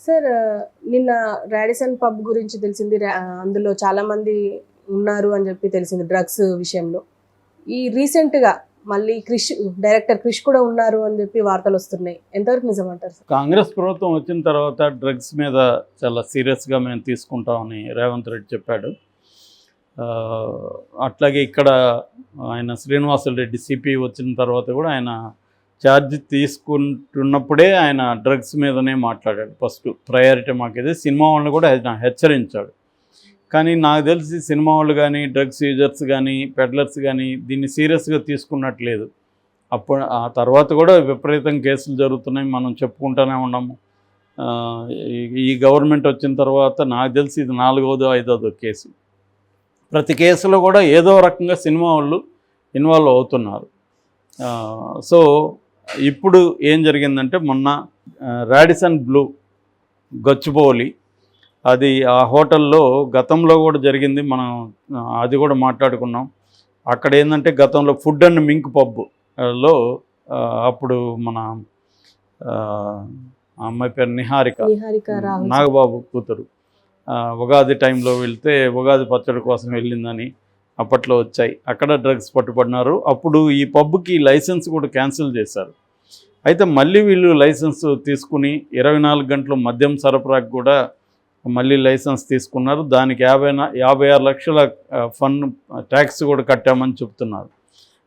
Sir నిన్న Radisson pub గురించి తెలిసింది. అందులో చాలా మంది ఉన్నారు అని చెప్పి తెలిసింది డ్రగ్స్ విషయంలో. ఈ రీసెంట్గా మళ్ళీ డైరెక్టర్ క్రిష్ కూడా ఉన్నారు అని చెప్పి వార్తలు వస్తున్నాయి. ఎంతవరకు నిజం అంటారు సార్? కాంగ్రెస్ ప్రభుత్వం వచ్చిన తర్వాత డ్రగ్స్ మీద చాలా సీరియస్గా మేము తీసుకుంటామని రేవంత్ రెడ్డి చెప్పాడు. అట్లాగే ఇక్కడ ఆయన శ్రీనివాసరెడ్డి సిపి వచ్చిన తర్వాత కూడా ఆయన ఛార్జ్ తీసుకుంటున్నప్పుడే ఆయన డ్రగ్స్ మీదనే మాట్లాడాడు. ఫస్ట్ ప్రయారిటీ మాకు ఇది. సినిమా వాళ్ళని కూడా హెచ్చరించాడు. కానీ నాకు తెలిసి సినిమా వాళ్ళు కానీ డ్రగ్స్ యూజర్స్ కానీ పెడ్లర్స్ కానీ దీన్ని సీరియస్గా తీసుకున్నట్లేదు. అప్పుడు ఆ తర్వాత కూడా విపరీతం కేసులు జరుగుతున్నాయి, మనం చెప్పుకుంటూనే ఉన్నాము. ఈ గవర్నమెంట్ వచ్చిన తర్వాత నాకు తెలిసి ఇది 4వ 5వ కేసు. ప్రతి కేసులో కూడా ఏదో రకంగా సినిమా వాళ్ళు ఇన్వాల్వ్ అవుతున్నారు. సో ఇప్పుడు ఏం జరిగిందంటే మొన్న రాడిసన్ బ్లూ గచ్చిబౌలి అది ఆ హోటల్లో గతంలో కూడా జరిగింది. మనం అది కూడా మాట్లాడుకున్నాం. అక్కడ ఏంటంటే గతంలో ఫుడ్ అండ్ మింక్ పబ్లో అప్పుడు మన అమ్మాయి పేరు నిహారిక నాగబాబు కూతురు ఉగాది టైంలో వెళ్తే ఉగాది పచ్చడి కోసం వెళ్ళిందని అప్పట్లో వచ్చాయి. అక్కడ డ్రగ్స్ పట్టుబడినారు. అప్పుడు ఈ పబ్కి లైసెన్స్ కూడా క్యాన్సిల్ చేశారు. అయితే మళ్ళీ వీళ్ళు లైసెన్స్ తీసుకుని 24 గంటలు మద్యం సరఫరాకు కూడా మళ్ళీ లైసెన్స్ తీసుకున్నారు. దానికి 56 లక్షల ఫండ్ ట్యాక్స్ కూడా కట్టామని చెప్తున్నారు.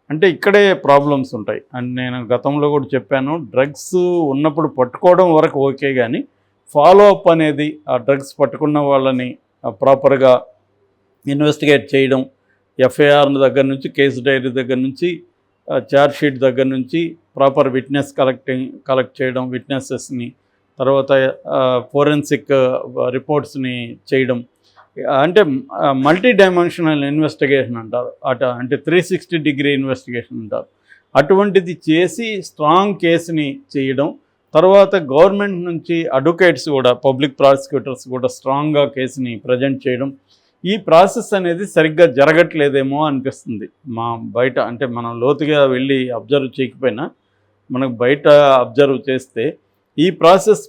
అంటే ఇక్కడే ప్రాబ్లమ్స్ ఉంటాయి. అండ్ నేను గతంలో కూడా చెప్పాను, డ్రగ్స్ ఉన్నప్పుడు పట్టుకోవడం వరకు ఓకే, కానీ ఫాలో అప్ అనేది ఆ డ్రగ్స్ పట్టుకున్న వాళ్ళని ప్రాపర్గా ఇన్వెస్టిగేట్ చేయడం, ఎఫ్ఐఆర్ దగ్గర నుంచి కేసు డైరీ దగ్గర నుంచి ఛార్జ్ షీట్ దగ్గర నుంచి ప్రాపర్ విట్నెస్ కలెక్ట్ చేయడం, విట్నెసెస్ని తర్వాత ఫోరెన్సిక్ రిపోర్ట్స్ని చేయడం, అంటే మల్టీ డైమెన్షనల్ ఇన్వెస్టిగేషన్ అంటారు. అంటే 360 డిగ్రీ ఇన్వెస్టిగేషన్ అంటారు. అటువంటిది చేసి స్ట్రాంగ్ కేసుని చేయడం, తర్వాత గవర్నమెంట్ నుంచి అడ్వకేట్స్ కూడా పబ్లిక్ ప్రాసిక్యూటర్స్ కూడా స్ట్రాంగ్గా కేసుని ప్రజెంట్ చేయడం. ఈ ప్రాసెస్ అనేది సరిగ్గా జరగట్లేదేమో అనిపిస్తుంది. బయట అంటే మనం లోతుగా వెళ్ళి అబ్జర్వ్ చేయకపోయినా మనకు బయట అబ్జర్వ్ చేస్తే ఈ ప్రాసెస్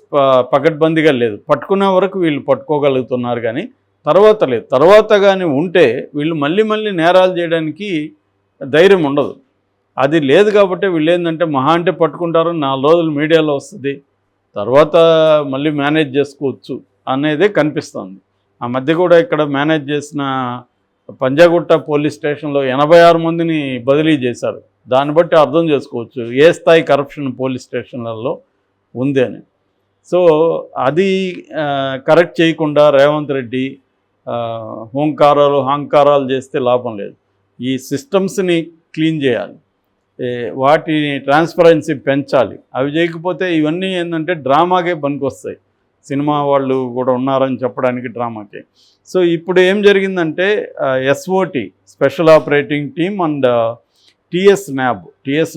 పకడ్బందీగా లేదు. పట్టుకునే వరకు వీళ్ళు పట్టుకోగలుగుతున్నారు, కానీ తర్వాత లేదు. తర్వాత కానీ ఉంటే వీళ్ళు మళ్ళీ నేరాలు చేయడానికి ధైర్యం ఉండదు. అది లేదు కాబట్టి వీళ్ళు ఏంటంటే మహా అంటే పట్టుకుంటారు, 4 రోజులు మీడియాలో వస్తుంది, తర్వాత మళ్ళీ మేనేజ్ చేసుకోవచ్చు అనేదే కనిపిస్తుంది. ఆ మధ్య కూడా ఇక్కడ మేనేజ్ చేసిన పంజాగుట్ట పోలీస్ స్టేషన్లో 86 మందిని బదిలీ చేశారు. దాన్ని బట్టి అర్థం చేసుకోవచ్చు ఏ స్థాయి కరప్షన్ పోలీస్ స్టేషన్లలో ఉంది అని. సో అది కరెక్ట్ చేయకుండా రేవంత్ రెడ్డి హంకారాలు చేస్తే లాభం లేదు. ఈ సిస్టమ్స్ని క్లీన్ చేయాలి, వాటిని ట్రాన్స్పరెన్సీ పెంచాలి. అవి చేయకపోతే ఇవన్నీ ఏంటంటే డ్రామాకే పనికొస్తాయి. సినిమా వాళ్ళు కూడా ఉన్నారని చెప్పడానికి డ్రామాకే. సో ఇప్పుడు ఏం జరిగిందంటే SOT special operating team and TS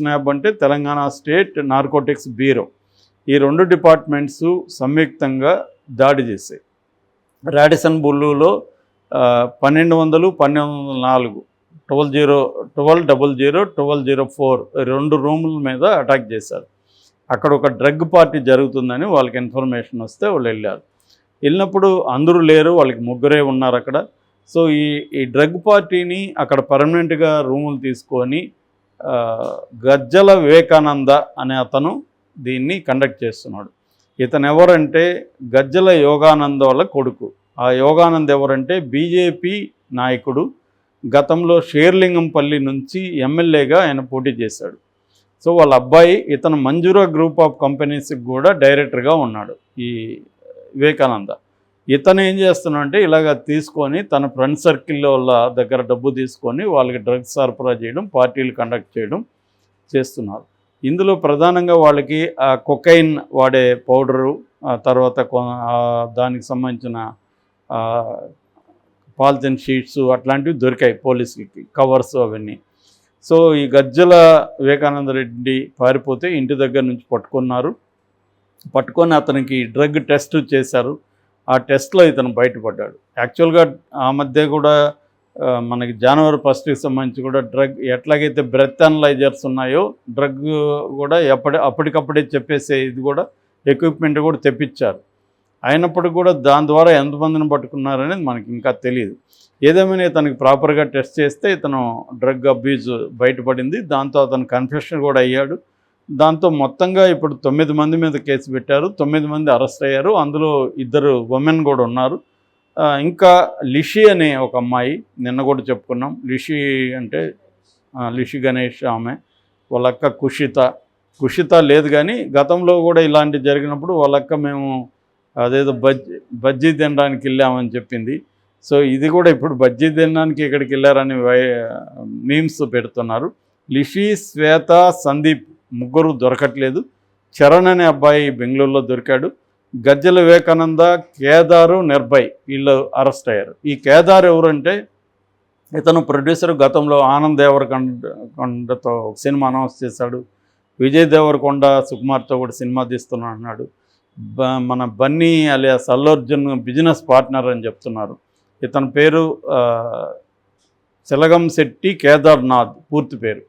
NAB అంటే తెలంగాణ స్టేట్ నార్కోటిక్స్ బ్యూరో, ఈ 2 డిపార్ట్మెంట్స్ సంయుక్తంగా దాడి చేశాయి. రాడిసన్ బుల్లులో 1200, 1204, 1200, 1204 2 రూముల మీద అటాక్ చేశారు. అక్కడ ఒక డ్రగ్ పార్టీ జరుగుతుందని వాళ్ళకి ఇన్ఫర్మేషన్ వస్తే వాళ్ళు వెళ్ళారు. వెళ్ళినప్పుడు అందరూ లేరు, వాళ్ళకి 3 ఉన్నారు అక్కడ. సో ఈ డ్రగ్ పార్టీని అక్కడ పర్మనెంట్గా రూములు తీసుకొని గజ్జల వివేకానంద అనే అతను దీన్ని కండక్ట్ చేస్తున్నాడు. ఇతను ఎవరంటే గజ్జల యోగానంద వాళ్ళ కొడుకు. ఆ యోగానంద్ ఎవరంటే బీజేపీ నాయకుడు. గతంలో షేర్లింగంపల్లి నుంచి ఎమ్మెల్యేగా ఆయన పోటీ చేశాడు. సో వాళ్ళ అబ్బాయి ఇతను మంజూరా గ్రూప్ ఆఫ్ కంపెనీస్కి కూడా డైరెక్టర్గా ఉన్నాడు ఈ వివేకానంద. ఇతను ఏం చేస్తున్నాడంటే ఇలాగ తీసుకొని తన ఫ్రెండ్ సర్కిల్లో వాళ్ళ దగ్గర డబ్బు తీసుకొని వాళ్ళకి డ్రగ్స్ సరఫరా చేయడం, పార్టీలు కండక్ట్ చేయడం చేస్తున్నారు. ఇందులో ప్రధానంగా వాళ్ళకి కొకైన్ వాడే పౌడరు, తర్వాత దానికి సంబంధించిన పాలిథిన్ షీట్స్ అట్లాంటివి దొరికాయి పోలీసులకి, కవర్స్ అవన్నీ. సో ఈ గజ్జల వివేకానంద రెడ్డి పారిపోతే ఇంటి దగ్గర నుంచి పట్టుకొని అతనికి డ్రగ్ టెస్ట్ చేశారు. ఆ టెస్ట్లో ఇతను బయటపడ్డాడు. యాక్చువల్గా ఆ మధ్య కూడా మనకి జనవరి 1కి సంబంధించి కూడా డ్రగ్ ఎట్లాగైతే బ్రెత్ అనలైజర్స్ ఉన్నాయో డ్రగ్ కూడా అప్పటికప్పుడే చెప్పేసే ఇది కూడా ఎక్విప్మెంట్ కూడా తెప్పించారు. అయినప్పటికీ కూడా దాని ద్వారా ఎంతమందిని పట్టుకున్నారనేది మనకి ఇంకా తెలియదు. ఏదేమైనా ఇతనికి ప్రాపర్గా టెస్ట్ చేస్తే ఇతను డ్రగ్ అబ్యూజ్ బయటపడింది. దాంతో అతను కన్ఫెషన్ కూడా అయ్యాడు. దాంతో మొత్తంగా ఇప్పుడు 9 మంది మీద కేసు పెట్టారు. 9 మంది అరెస్ట్ అయ్యారు. అందులో 2 ఉమెన్ కూడా ఉన్నారు. ఇంకా లిషి అనే ఒక అమ్మాయి, నిన్న కూడా చెప్పుకున్నాం. లిషి అంటే లిషి గణేష్ ఆమె, వాళ్ళక్క కుషిత లేదు. కానీ గతంలో కూడా ఇలాంటివి జరిగినప్పుడు వాళ్ళక్క మేము అదేదో బజ్జీ తినడానికి వెళ్ళామని చెప్పింది. సో ఇది కూడా ఇప్పుడు బజ్జీ తినడానికి ఇక్కడికి వెళ్ళారని మీమ్స్ పెడుతున్నారు. లిషి, శ్వేత, సందీప్ ముగ్గురు దొరకట్లేదు. చరణ్ అనే అబ్బాయి బెంగళూరులో దొరికాడు. గజ్జల వివేకానంద, కేదారు, నిర్భయ్ వీళ్ళు అరెస్ట్ అయ్యారు. ఈ కేదార్ ఎవరంటే ఇతను ప్రొడ్యూసర్. గతంలో ఆనంద్ దేవరకొండతో సినిమా అనౌన్స్ చేశాడు. విజయ్ దేవరకొండ సుకుమార్తో కూడా సినిమా తీస్తున్నా అన్నాడు. మన Bunny alias Allu Arjun business partner అని చెప్తున్నారు. ఇతని పేరు చిలగం శెట్టి కేదార్నాథ్ పూర్తి పేరు.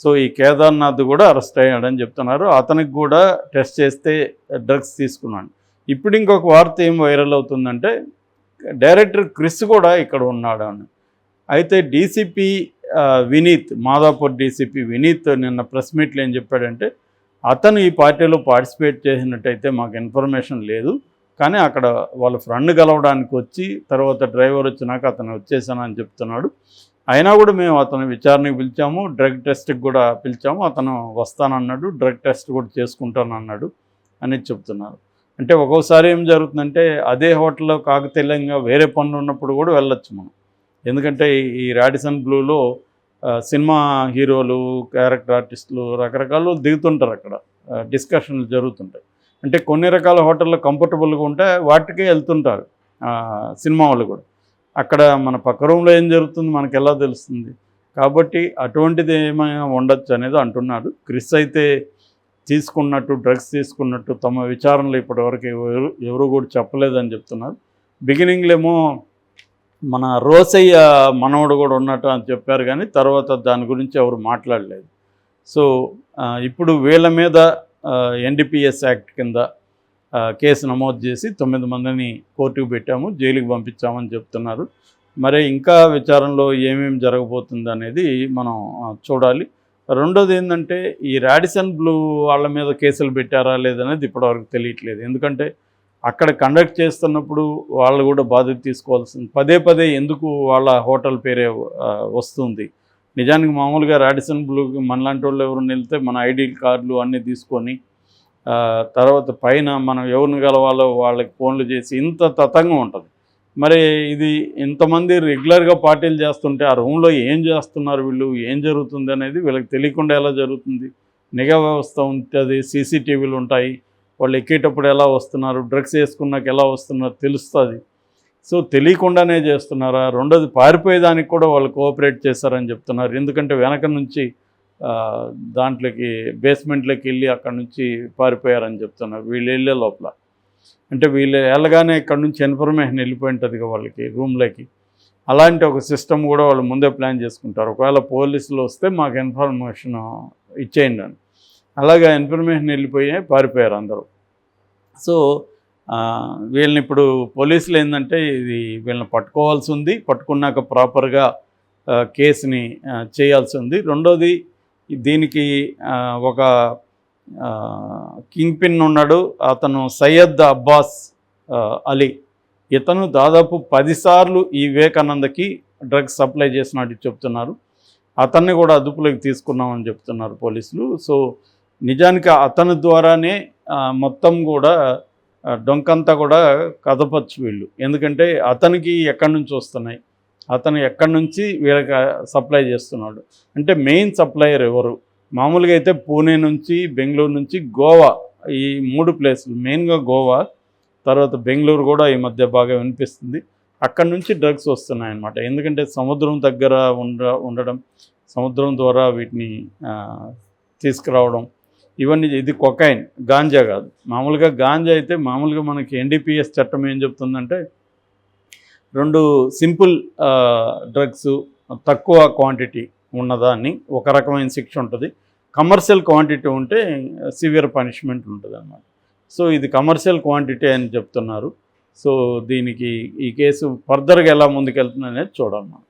సో ఈ కేదార్నాథ్ కూడా అరెస్ట్ అయ్యాడని చెప్తున్నారు. అతనికి కూడా టెస్ట్ చేస్తే డ్రగ్స్ తీసుకున్నాడు. ఇప్పుడు ఇంకొక వార్త ఏం వైరల్ అవుతుందంటే డైరెక్టర్ క్రిష్ కూడా ఇక్కడ ఉన్నాడు అని. అయితే డీసీపీ వినీత్, మాదాపూర్ డీసీపీ వినీత్ నిన్న ప్రెస్ మీట్లో ఏం చెప్పాడంటే అతను ఈ పార్టీలో పార్టిసిపేట్ చేసినట్టయితే మాకు ఇన్ఫర్మేషన్ లేదు, కానీ అక్కడ వాళ్ళ ఫ్రెండ్ కలవడానికి వచ్చి తర్వాత డ్రైవర్ వచ్చినాక అతను వచ్చేసానని చెప్తున్నాడు. అయినా కూడా మేము అతను విచారణకు పిలిచాము, డ్రగ్ టెస్ట్కి కూడా పిలిచాము. అతను వస్తానన్నాడు, డ్రగ్ టెస్ట్ కూడా చేసుకుంటానన్నాడు అని చెప్తున్నారు. అంటే ఒక్కోసారి ఏం జరుగుతుందంటే అదే హోటల్లో కాకతీయంగా వేరే పనులు ఉన్నప్పుడు కూడా వెళ్ళొచ్చు మనం. ఎందుకంటే ఈ రాడిసన్ బ్లూలో సినిమా హీరోలు, క్యారెక్టర్ ఆర్టిస్టులు రకరకాలు దిగుతుంటారు. అక్కడ డిస్కషన్లు జరుగుతుంటాయి. అంటే కొన్ని రకాల హోటల్లో కంఫర్టబుల్గా ఉంటే వాటికే వెళ్తుంటారు సినిమా వాళ్ళు కూడా. అక్కడ మన పక్క రూమ్లో ఏం జరుగుతుంది మనకు ఎలా తెలుస్తుంది? కాబట్టి అటువంటిది ఏమైనా ఉండొచ్చు అనేది అంటున్నారు. క్రిష్ అయితే తీసుకున్నట్టు, డ్రగ్స్ తీసుకున్నట్టు తమ విచారణలో ఇప్పటివరకు ఎవరు కూడా చెప్పలేదని చెప్తున్నారు. బిగినింగ్లో ఏమో మన రోసయ్య మనవడు కూడా ఉన్నట్టు అని చెప్పారు, కానీ తర్వాత దాని గురించి ఎవరు మాట్లాడలేదు. సో ఇప్పుడు వీళ్ళ మీద NDPS యాక్ట్ కింద కేసు నమోదు చేసి 9 మందిని కోర్టుకు పెట్టాము, జైలుకి పంపించామని చెప్తున్నారు. మరి ఇంకా విచారణలో ఏమేమి జరగబోతుంది అనేది మనం చూడాలి. రెండోది ఏంటంటే ఈ రాడిసన్ బ్లూ వాళ్ళ మీద కేసులు పెట్టారా లేదనేది ఇప్పటివరకు తెలియట్లేదు. ఎందుకంటే అక్కడ కండక్ట్ చేస్తున్నప్పుడు వాళ్ళు కూడా బాధ్యత తీసుకోవాల్సింది. పదే ఎందుకు వాళ్ళ హోటల్ పేరే వస్తుంది? నిజానికి మామూలుగా రాడిసన్ బ్లూకి మనలాంటి వాళ్ళు ఎవరు వెళ్తే మన ఐడి కార్డులు అన్నీ తీసుకొని తర్వాత పైన మనం ఎవరిని కలవాలో వాళ్ళకి ఫోన్లు చేసి ఇంత తతంగం ఉంటుంది. మరి ఇది ఇంతమంది రెగ్యులర్గా పార్టీలు చేస్తుంటే ఆ రూమ్లో ఏం చేస్తున్నారు వీళ్ళు, ఏం జరుగుతుంది అనేది వీళ్ళకి తెలియకుండా ఎలా జరుగుతుంది? నిఘా వ్యవస్థ ఉంటుంది, CCTVలు ఉంటాయి. వాళ్ళు ఎక్కేటప్పుడు ఎలా వస్తున్నారు, డ్రగ్స్ వేసుకున్నాక ఎలా వస్తున్నారు తెలుస్తుంది. సో తెలియకుండానే చేస్తున్నారా? రెండోది పారిపోయేదానికి కూడా వాళ్ళు కోఆపరేట్ చేశారని చెప్తున్నారు. ఎందుకంటే వెనక నుంచి దాంట్లోకి బేస్మెంట్లోకి వెళ్ళి అక్కడ నుంచి పారిపోయారని చెప్తున్నారు వీళ్ళు వెళ్ళే లోపల. అంటే వీళ్ళు వెళ్ళగానే ఇక్కడ నుంచి ఇన్ఫర్మేషన్ వెళ్ళిపోయి ఉంటుంది వాళ్ళకి రూమ్లోకి. అలాంటి ఒక సిస్టమ్ కూడా వాళ్ళు ముందే ప్లాన్ చేసుకుంటారు. ఒకవేళ పోలీసులు వస్తే మాకు ఇన్ఫర్మేషన్ ఇచ్చేయండి అని. అలాగా ఇన్ఫర్మేషన్ వెళ్ళిపోయి పారిపోయారు అందరూ. సో వీళ్ళని ఇప్పుడు పోలీసులు ఏంటంటే ఇది వీళ్ళని పట్టుకోవాల్సి ఉంది, పట్టుకున్నాక ప్రాపర్గా కేసుని చేయాల్సి ఉంది. రెండోది దీనికి ఒక కింగ్ పిన్ ఉన్నాడు, అతను సయ్యద్ అబ్బాస్ అలీ. ఇతను దాదాపు 10 సార్లు ఈ వివేకానందకి డ్రగ్స్ సప్లై చేసినట్టు చెప్తున్నారు. అతన్ని కూడా అదుపులోకి తీసుకున్నామని చెప్తున్నారు పోలీసులు. సో నిజానికి అతని ద్వారానే మొత్తం కూడా డొంకంతా కూడా కదపచ్చు వీళ్ళు. ఎందుకంటే అతనికి ఎక్కడి నుంచి వస్తున్నాయి, అతను ఎక్కడి నుంచి వీళ్ళకి సప్లై చేస్తున్నాడు అంటే మెయిన్ సప్లయర్ ఎవరు? మామూలుగా అయితే పూణే నుంచి, బెంగళూరు నుంచి, గోవా, ఈ 3 ప్లేసులు మెయిన్గా గోవా, తర్వాత బెంగళూరు కూడా ఈ మధ్య బాగా వినిపిస్తుంది. అక్కడి నుంచి డ్రగ్స్ వస్తున్నాయన్నమాట. ఎందుకంటే సముద్రం దగ్గర ఉండడం, సముద్రం ద్వారా వీటిని తీసుకురావడం, ఇవన్నీ. ఇది కొకైన్, గాంజా కాదు. మామూలుగా గాంజా అయితే మామూలుగా మనకి NDPS చట్టం ఏం చెప్తుందంటే 2 సింపుల్ డ్రగ్స్ తక్కువ క్వాంటిటీ ఉన్నదాన్ని ఒక రకమైన శిక్ష ఉంటుంది, కమర్షియల్ క్వాంటిటీ ఉంటే సివియర్ పనిష్మెంట్ ఉంటుంది అన్నమాట. సో ఇది కమర్షియల్ క్వాంటిటీ అని చెప్తున్నారు. సో దీనికి ఈ కేసు ఫర్దర్గా ఎలా ముందుకెళ్తుంది అనేది చూడాలి మనం.